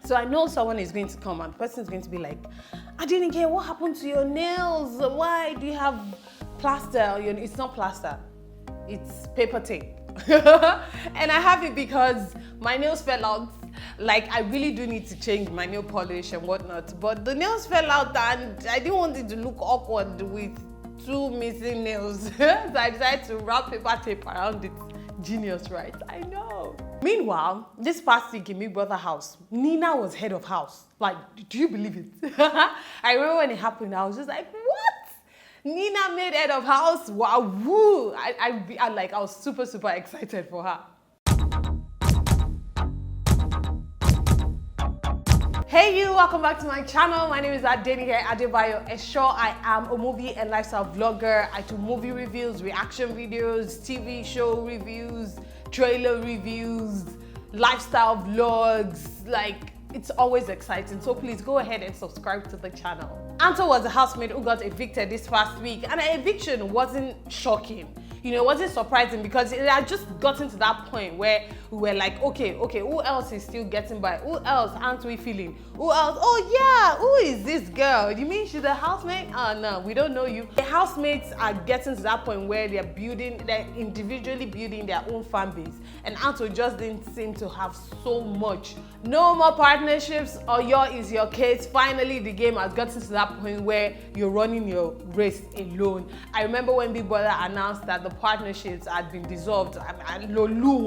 So I know someone is going to come and the person is going to be like, Adenike, what happened to your nails? Why do you have plaster? It's not plaster, it's paper tape. And I have it because my nails fell out. Like, I really do need to change my nail polish and whatnot, but the nails fell out and I didn't want it to look awkward with 2 missing nails. So I decided to wrap paper tape around it. Genius, right? I know. Meanwhile, this past week in Big Brother house, Nina was head of house. Like, do you believe it? I remember when it happened, I was just like, what? Nina made head of house? Wow, woo! I was super, super excited for her. Hey you, welcome back to my channel. My name is Adenike Adebayo-Esho. I am a movie and lifestyle vlogger. I do movie reviews, reaction videos, TV show reviews, trailer reviews, lifestyle vlogs. Like, it's always exciting. So please go ahead and subscribe to the channel. Anto was a housemate who got evicted this past week, and an eviction wasn't shocking. It wasn't surprising because it had just gotten to that point where we were like, okay, who else is still getting by? Who else aren't we feeling? Who else? Oh yeah, who is this girl? You mean she's a housemate? Oh no, we don't know you. The housemates are getting to that point where they're individually building their own fan base. And Anto just didn't seem to have so much. No more partnerships, or is your case. Finally, the game has gotten to that point where you're running your race alone. I remember when Big Brother announced that the partnerships had been dissolved, and Lolu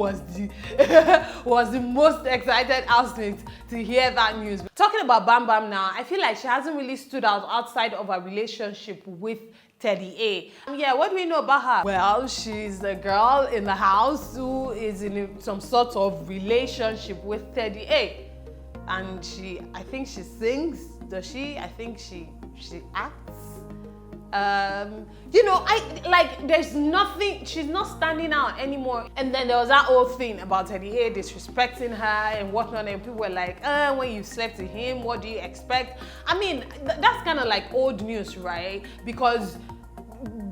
was the most excited housemate to hear that news. Talking about Bam Bam now, I feel like she hasn't really stood out outside of her relationship with Teddy A. Yeah, what do we know about her? Well, she's a girl in the house who is in some sort of relationship with Teddy A. And I think she sings, does she? I think she acts. There's nothing, she's not standing out anymore. And then there was that whole thing about Teddy A disrespecting her and whatnot, and people were like, when you slept with him, what do you expect? I mean, that's kind of like old news, right? Because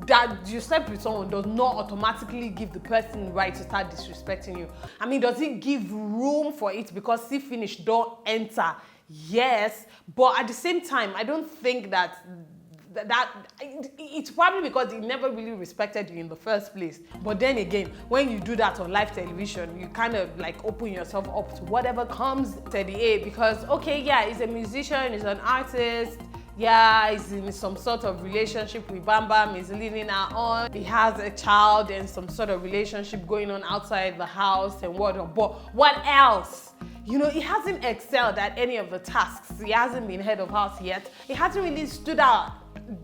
that you slept with someone does not automatically give the person the right to start disrespecting you. I mean, does it give room for it? Because see finish, don't enter. Yes, but at the same time, I don't think that it's probably because he never really respected you in the first place. But then again, when you do that on live television, you kind of like open yourself up to whatever comes Teddy A, because okay, yeah, he's a musician, he's an artist, yeah, he's in some sort of relationship with Bam Bam, he's leading her on, he has a child and some sort of relationship going on outside the house and whatnot. But what else? He hasn't excelled at any of the tasks. He hasn't been head of house yet. He hasn't really stood out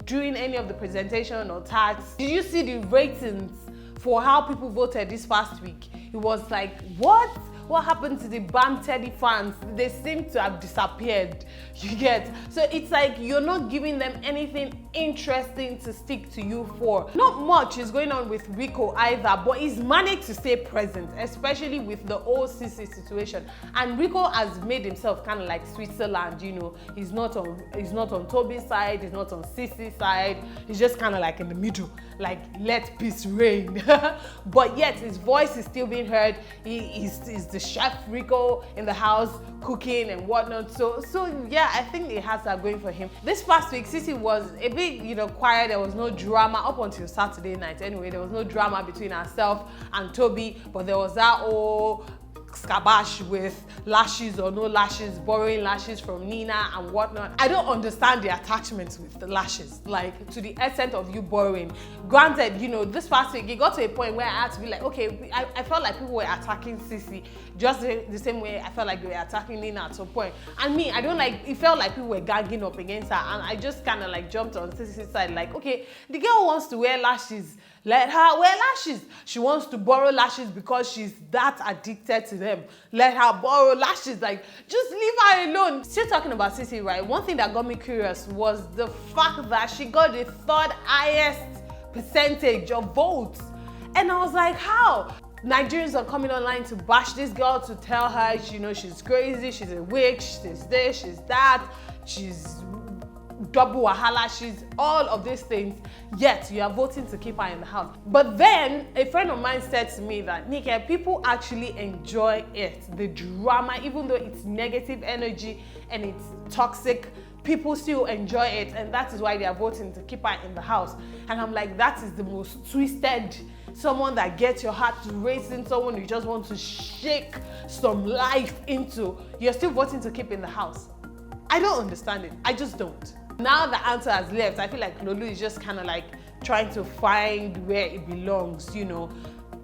during any of the presentation or tasks. Did you see the ratings for how people voted this past week? It was like, what? What happened to the Bam Teddy fans? They seem to have disappeared, you get? So it's like you're not giving them anything interesting to stick to you for. Not much is going on with Rico either, but he's managed to stay present, especially with the whole Sissy situation. And Rico has made himself kind of like Switzerland, He's not on Toby's side, he's not on Sissy's side. He's just kind of like in the middle, like let peace reign. But yet his voice is still being heard. He's the chef Rico in the house cooking and whatnot. So yeah, I think it has that going for him. This past week, Sissy was a bit, quiet. There was no drama up until Saturday night. Anyway, there was no drama between herself and Toby, but there was that whole scabash with lashes or no lashes, borrowing lashes from Nina and whatnot. I don't understand the attachments with the lashes, like to the extent of you borrowing. Granted, this past week it got to a point where I had to be like, okay, I felt like people were attacking Sissy just the same way I felt like they were attacking Nina at some point. And me, it felt like people were ganging up against her, and I just kind of like jumped on Sissy's side, like, okay, the girl wants to wear lashes, let her wear lashes. She wants to borrow lashes because she's that addicted to them. Let her borrow lashes. Like, just leave her alone. Still talking about Sissy, right? One thing that got me curious was the fact that she got the 3rd highest percentage of votes. And I was like, how? Nigerians are coming online to bash this girl, to tell her, she's crazy, she's a witch, she's this, she's that, she's double wahala, she's all of these things, yet you are voting to keep her in the house. But then a friend of mine said to me that, Nika, people actually enjoy it, the drama, even though it's negative energy and it's toxic, people still enjoy it, and that is why they are voting to keep her in the house. And I'm like, that is the most twisted, someone that gets your heart racing, someone you just want to shake some life into, you're still voting to keep in the house. I don't understand it. I just don't. Now that Anto has left, I feel like Lolu is just kind of like trying to find where it belongs, you know,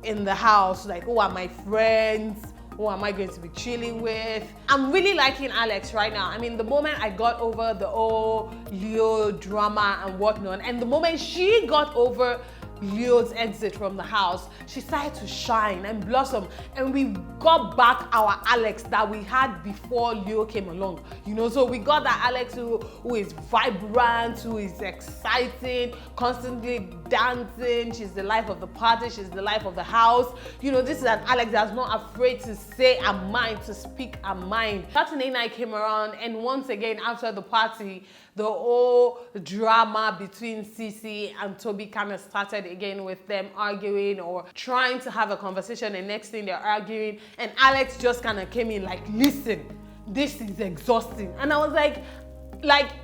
in the house. Like, who are my friends? Who am I going to be chilling with? I'm really liking Alex right now. I mean, the moment I got over the whole Leo drama and whatnot, and the moment she got over Leo's exit from the house, she started to shine and blossom, and we got back our Alex that we had before Leo came along, you know. So we got that Alex who is vibrant, who is exciting, constantly dancing. She's the life of the party, she's the life of the house, you know. This is an Alex that's not afraid to say her mind, to speak her mind. Saturday night came around, and once again after the party, the whole drama between Cece and Toby kind of started again, with them arguing or trying to have a conversation, and next thing they're arguing, and Alex just kind of came in like, listen, this is exhausting. And I was like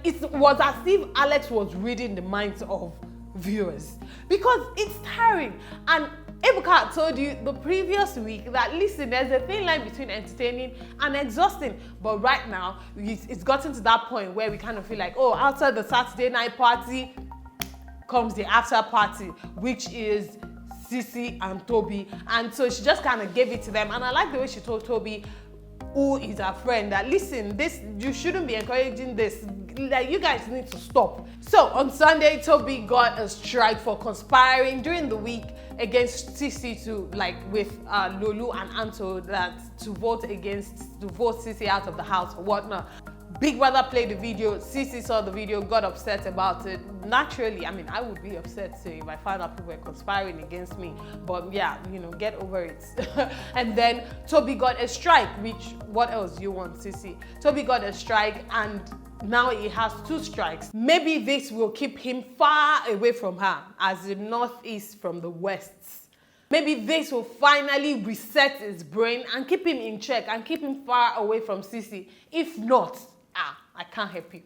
it was as if Alex was reading the minds of viewers, because it's tiring. And Ebuka told you the previous week that, listen, there's a thin line between entertaining and exhausting. But right now, it's gotten to that point where we kind of feel like, oh, after the Saturday night party comes the after party, which is Cece and Toby. And so she just kind of gave it to them. And I like the way she told Toby, who is her friend, that, listen, this, you shouldn't be encouraging this. Like, you guys need to stop. So on Sunday, Toby got a strike for conspiring during the week against Cece to, like, with Lolu and Anto, that to vote Cece out of the house or whatnot. Big Brother played the video. Cece saw the video, got upset about it. Naturally, I mean, I would be upset too if I found out people were conspiring against me. But yeah, you know, get over it. And then Toby got a strike, which, what else do you want, Cece? Toby got a strike, and now he has 2 strikes. Maybe this will keep him far away from her, as the northeast from the west. Maybe this will finally reset his brain and keep him in check and keep him far away from Cece. If not, I can't help you.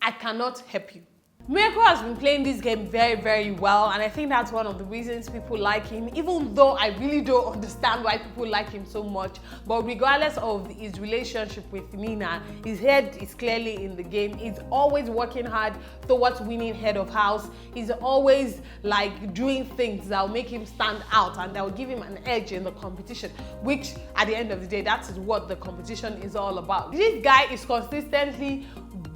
I cannot help you. Miracle has been playing this game very, very well, and I think that's one of the reasons people like him, even though I really don't understand why people like him so much. But regardless of his relationship with Nina, his head is clearly in the game. He's always working hard towards winning head of house. He's always like doing things that will make him stand out and that will give him an edge in the competition, which at the end of the day, that is what the competition is all about. This guy is consistently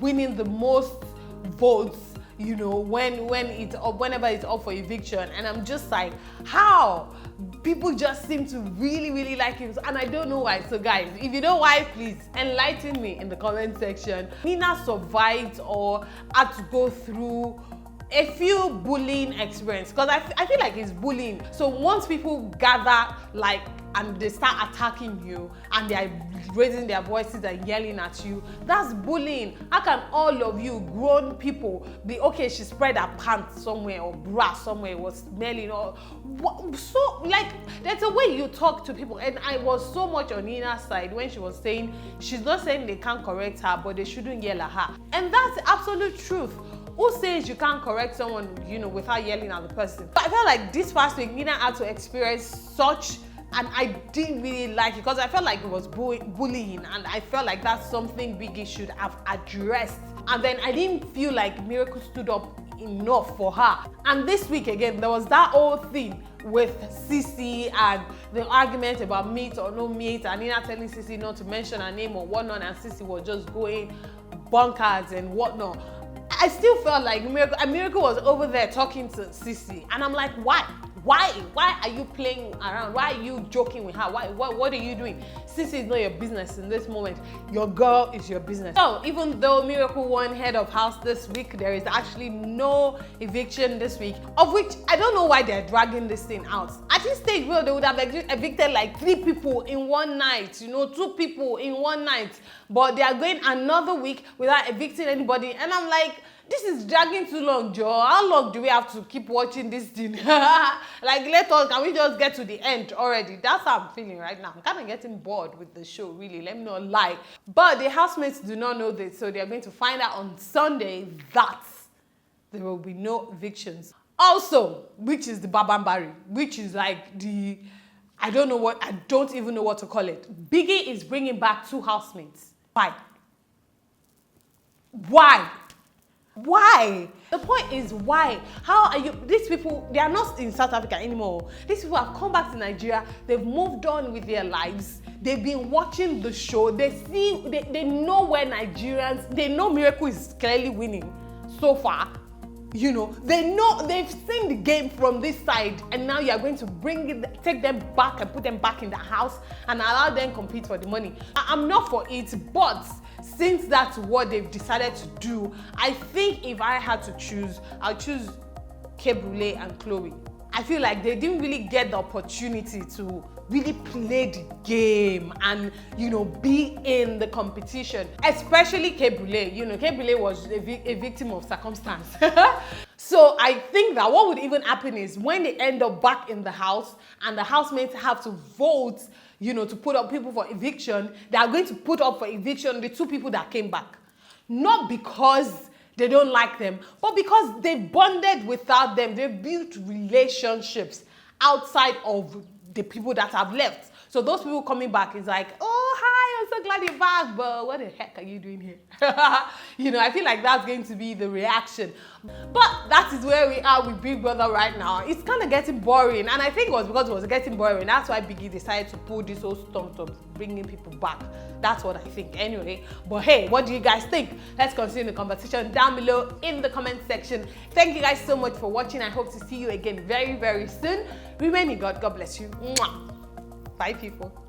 winning the most votes, you know, whenever it's up for eviction, and I'm just like, how? People just seem to really, really like him, and I don't know why. So guys, if you know why, please enlighten me in the comment section. Nina survived or had to go through a few bullying experience, because I feel like it's bullying. So once people gather like and they start attacking you and they are raising their voices and yelling at you, that's bullying. How can all of you grown people be okay? She spread her pants somewhere or bra somewhere, was smelling, or so, like, there's a way you talk to people. And I was so much on Nina's side when she was saying, she's not saying they can't correct her, but they shouldn't yell at her. And that's the absolute truth. Who says you can't correct someone, you know, without yelling at the person? But I felt like this past week, Nina had to experience such, and I didn't really like it, because I felt like it was bullying, and I felt like that's something Biggie should have addressed. And then I didn't feel like Miracle stood up enough for her. And this week again, there was that whole thing with Cece and the argument about meat or no meat, and Nina telling Cece not to mention her name or whatnot, and Cece was just going bonkers and whatnot. I still felt like Miracle was over there talking to Cece, and I'm like, why? Why are you playing around? Why are you joking with her? What are you doing? Cece is not your business in this moment. Your girl is your business. So even though Miracle won head of house this week, there is actually no eviction this week, of which I don't know why they're dragging this thing out. At this stage, well, they would have evicted like 3 people in one night, you know, 2 people in one night, but they are going another week without evicting anybody. And I'm like, this is dragging too long, Joe. How long do we have to keep watching this thing? Like, can we just get to the end already? That's how I'm feeling right now. I'm kind of getting bored with the show, really. Let me not lie. But the housemates do not know this, so they're going to find out on Sunday that there will be no evictions. Also, which is the Babambari, which is like the, I don't even know what to call it. Biggie is bringing back 2 housemates. Why? Why? Why? The point is, why? How are you? These people, they are not in South Africa anymore. These people have come back to Nigeria. They've moved on with their lives. They've been watching the show. They know where Nigerians, they know Miracle is clearly winning so far. You know, they've seen the game from this side, and now you're going to take them back and put them back in the house and allow them compete for the money. I'm not for it, but since that's what they've decided to do, I think if I had to choose, I'll choose Kebule and Chloe. I feel like they didn't really get the opportunity to really play the game and, you know, be in the competition, especially Kebule. You know, Kebule was a victim of circumstance. So I think that what would even happen is when they end up back in the house and the housemates have to vote, you know, to put up people for eviction, they are going to put up for eviction the 2 people that came back. Not because they don't like them, but because they bonded without them. They built relationships outside of the people that have left. So those people coming back is like, oh, hi, I'm so glad you're back, but what the heck are you doing here? You know, I feel like that's going to be the reaction. But that is where we are with Big Brother right now. It's kind of getting boring, and I think it was because it was getting boring. That's why Biggie decided to pull this whole stunt bringing people back. That's what I think anyway. But hey, what do you guys think? Let's continue the conversation down below in the comment section. Thank you guys so much for watching. I hope to see you again very, very soon. Remaining God bless you. Mwah. Bye, people.